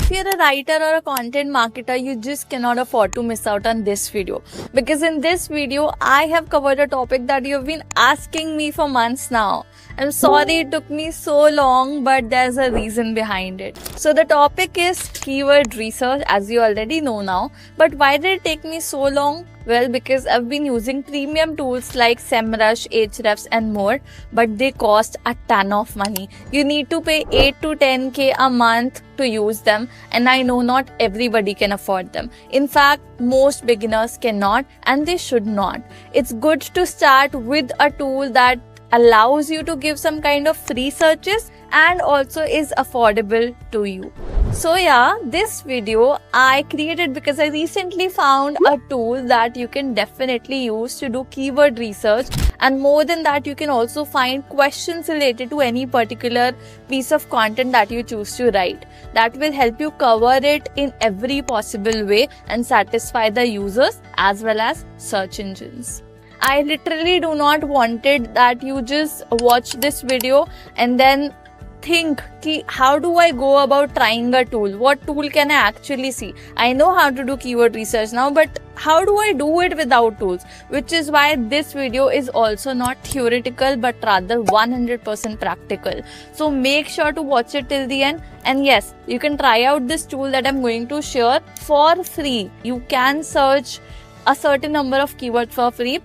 if you're a writer or a content marketer, you just cannot afford to miss out on this video, because in this video I have covered a topic that you've been asking me for months now. I'm sorry it took me so long, but there's a reason behind it. So the topic is keyword research, as you already know now. But why did it take me so long? Well, because I've been using premium tools like Semrush, Ahrefs and more, but they cost a ton of money. You need to pay 8 to 10k a month to use them, and I know not everybody can afford them. In fact, most beginners cannot, and they should not. It's good to start with a tool that allows you to give some kind of free searches and also is affordable to you. So yeah, this video I created because I recently found a tool that you can definitely use to do keyword research, and more than that, you can also find questions related to any particular piece of content that you choose to write. That will help you cover it in every possible way and satisfy the users as well as search engines. I literally do not wanted that you just watch this video and then think ki how do I go about trying a tool? What tool can I actually see? I know how to do keyword research now, but how do I do it without tools? Which is why this video is also not theoretical but rather 100% practical. So make sure to watch it till the end. And yes, you can try out this tool that I'm going to share for free. You can search a certain number of keywords for free,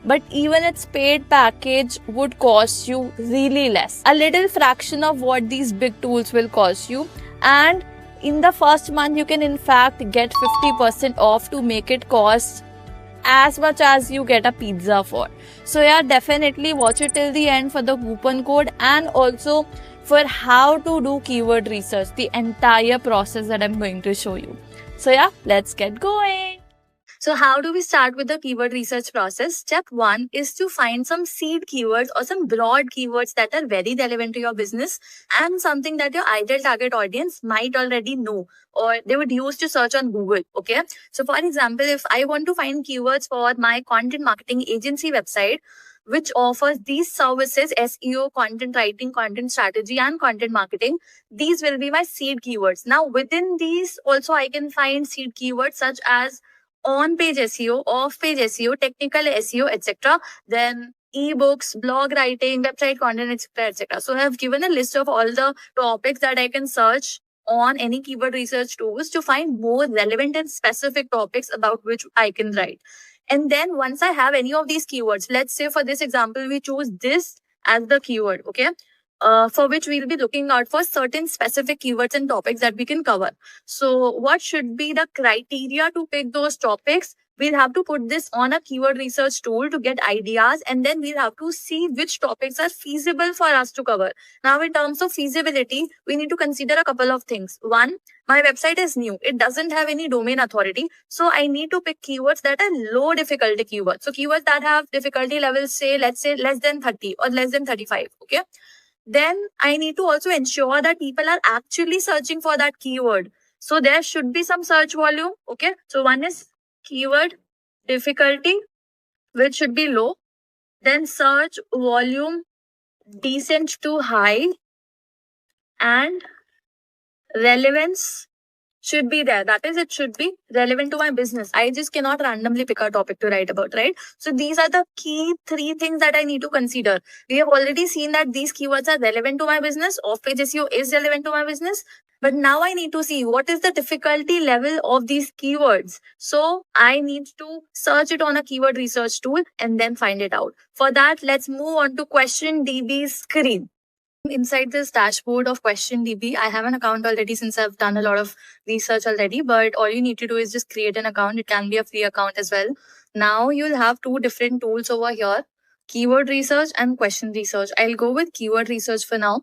but even its paid package would cost you really less. A little fraction of what these big tools will cost you. And in the first month, you can in fact get 50% off to make it cost as much as you get a pizza for. So yeah, definitely watch it till the end for the coupon code and also for how to do keyword research, the entire process that I'm going to show you. So yeah, let's get going. So how do we start with the keyword research process? Step 1 is to find some seed keywords or some broad keywords that are very relevant to your business and something that your ideal target audience might already know or they would use to search on Google. Okay. So for example, if I want to find keywords for my content marketing agency website, which offers these services, SEO, content writing, content strategy, and content marketing, these will be my seed keywords. Now within these also I can find seed keywords such as on-page SEO, off-page SEO, technical SEO, etc. Then ebooks, blog writing, website content, etc., etc. So I have given a list of all the topics that I can search on any keyword research tools to find more relevant and specific topics about which I can write. And then once I have any of these keywords, let's say for this example, we choose this as the keyword, okay? For which we'll be looking out for certain specific keywords and topics that we can cover. So what should be the criteria to pick those topics? We'll have to put this on a keyword research tool to get ideas, and then we'll have to see which topics are feasible for us to cover. Now, in terms of feasibility, we need to consider a couple of things. One, my website is new. It doesn't have any domain authority. So I need to pick keywords that are low difficulty keywords. So keywords that have difficulty levels, say, let's say less than 30 or less than 35. Okay. Then I need to also ensure that people are actually searching for that keyword. So there should be some search volume. Okay. So one is keyword difficulty, which should be low. Then search volume decent to high, and relevance should be there. That is, it should be relevant to my business. I just cannot randomly pick a topic to write about, right? So these are the key 3 things that I need to consider. We have already seen that these keywords are relevant to my business. Off-page SEO is relevant to my business. But now I need to see what is the difficulty level of these keywords. So I need to search it on a keyword research tool and then find it out. For that, let's move on to QuestionDB's screen. Inside this dashboard of QuestionDB, I have an account already since I've done a lot of research already, but all you need to do is just create an account. It can be a free account as well. Now you'll have 2 different tools over here, keyword research and question research. I'll go with keyword research for now.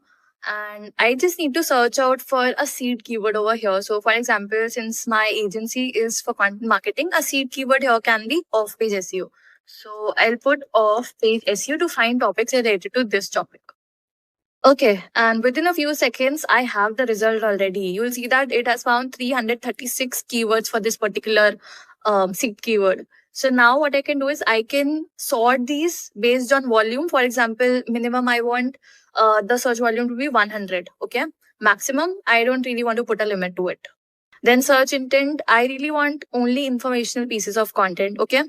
And I just need to search out for a seed keyword over here. So for example, since my agency is for content marketing, a seed keyword here can be off-page SEO. So I'll put off-page SEO to find topics related to this topic. Okay, and within a few seconds, I have the result already. You'll see that it has found 336 keywords for this particular seed keyword. So now what I can do is I can sort these based on volume. For example, minimum I want the search volume to be 100. Okay, maximum I don't really want to put a limit to it. Then search intent, I really want only informational pieces of content. Okay.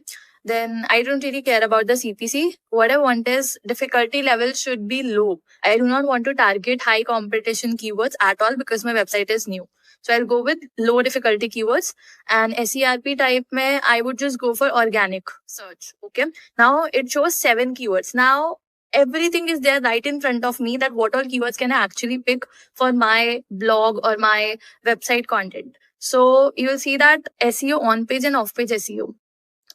Then I don't really care about the CPC. What I want is difficulty level should be low. I do not want to target high competition keywords at all because my website is new. So I'll go with low difficulty keywords. And SERP type mein, I would just go for organic search. Okay. Now it shows 7 keywords. Now everything is there right in front of me, that what all keywords can I actually pick for my blog or my website content. So you'll see that SEO, on page and off page SEO.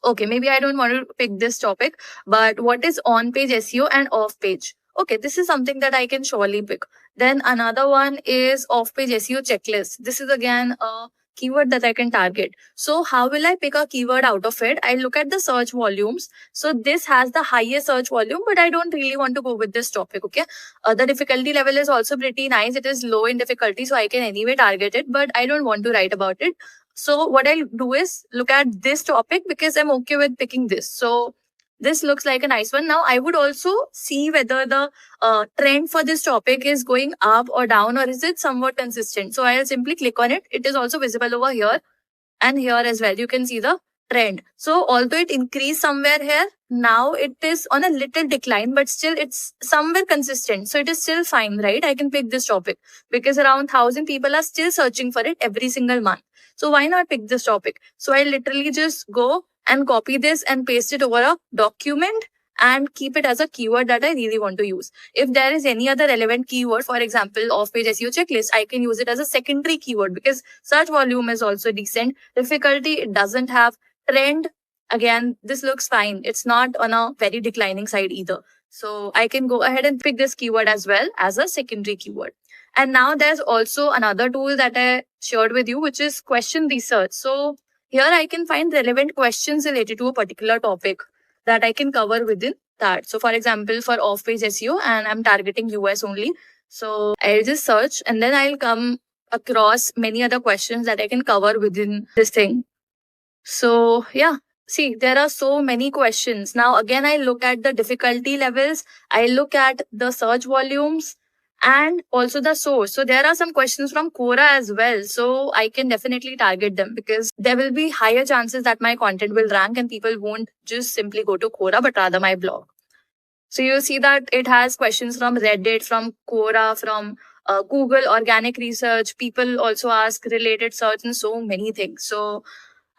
Okay, maybe I don't want to pick this topic, but what is on page SEO and off page? Okay, this is something that I can surely pick. Then another one is off page SEO checklist. This is again a keyword that I can target. So how will I pick a keyword out of it? I look at the search volumes. So this has the highest search volume, but I don't really want to go with this topic. Okay. The difficulty level is also pretty nice. It is low in difficulty, so I can anyway target it, but I don't want to write about it. So what I'll do is look at this topic because I'm okay with picking this. So this looks like a nice one. Now I would also see whether the trend for this topic is going up or down, or is it somewhat consistent. So I'll simply click on it. It is also visible over here and here as well. You can see the trend. So although it increased somewhere here, now it is on a little decline, but still it's somewhere consistent. So it is still fine, right? I can pick this topic because around 1,000 people are still searching for it every single month. So why not pick this topic? So I literally just go and copy this and paste it over a document and keep it as a keyword that I really want to use. If there is any other relevant keyword, for example, off-page SEO checklist, I can use it as a secondary keyword because search volume is also decent. Difficulty, it doesn't have. Trend, again, this looks fine. It's not on a very declining side either. So I can go ahead and pick this keyword as well as a secondary keyword. And now there's also another tool that I shared with you, which is question research. So here I can find relevant questions related to a particular topic that I can cover within that. So for example, for off-page SEO, and I'm targeting US only. So I'll just search and then I'll come across many other questions that I can cover within this thing. So yeah, see, there are so many questions. Now, again, I look at the difficulty levels. I look at the search volumes and also the source. So there are some questions from Quora as well. So I can definitely target them because there will be higher chances that my content will rank and people won't just simply go to Quora, but rather my blog. So you'll see that it has questions from Reddit, from Quora, from Google, organic research. People also ask related search and so many things. So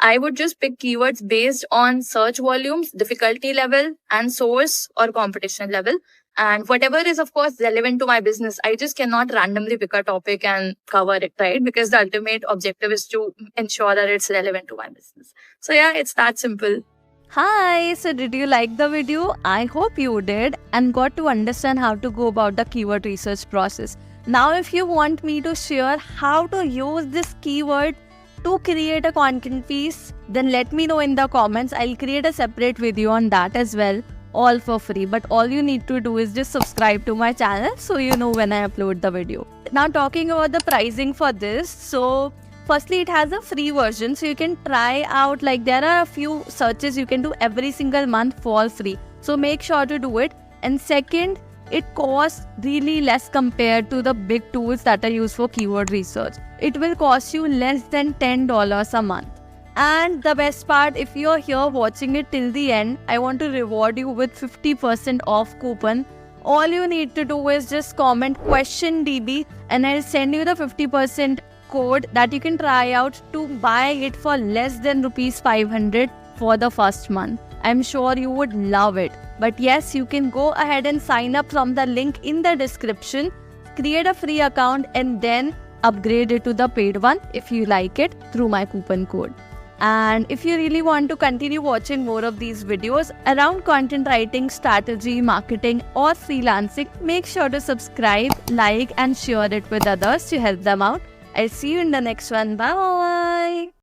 I would just pick keywords based on search volumes, difficulty level, and source or competition level. And whatever is, of course, relevant to my business, I just cannot randomly pick a topic and cover it, right? Because the ultimate objective is to ensure that it's relevant to my business. So yeah, it's that simple. Hi, so did you like the video? I hope you did and got to understand how to go about the keyword research process. Now, if you want me to share how to use this keyword to create a content piece, then let me know in the comments. I'll create a separate video on that as well, all for free. But all you need to do is just subscribe to my channel so you know when I upload the video. Now, talking about the pricing for this, so firstly, it has a free version, so you can try out, like there are a few searches you can do every single month for free. So make sure to do it. And second, it costs really less compared to the big tools that are used for keyword research. It will cost you less than $10 a month. And the best part, if you're here watching it till the end, I want to reward you with 50% off coupon. All you need to do is just comment question DB and I'll send you the 50% code that you can try out to buy it for less than rupees 500 for the first month. I'm sure you would love it. But yes, you can go ahead and sign up from the link in the description, create a free account and then upgrade it to the paid one if you like it through my coupon code. And if you really want to continue watching more of these videos around content writing, strategy, marketing or freelancing, make sure to subscribe, like and share it with others to help them out. I'll see you in the next one. Bye.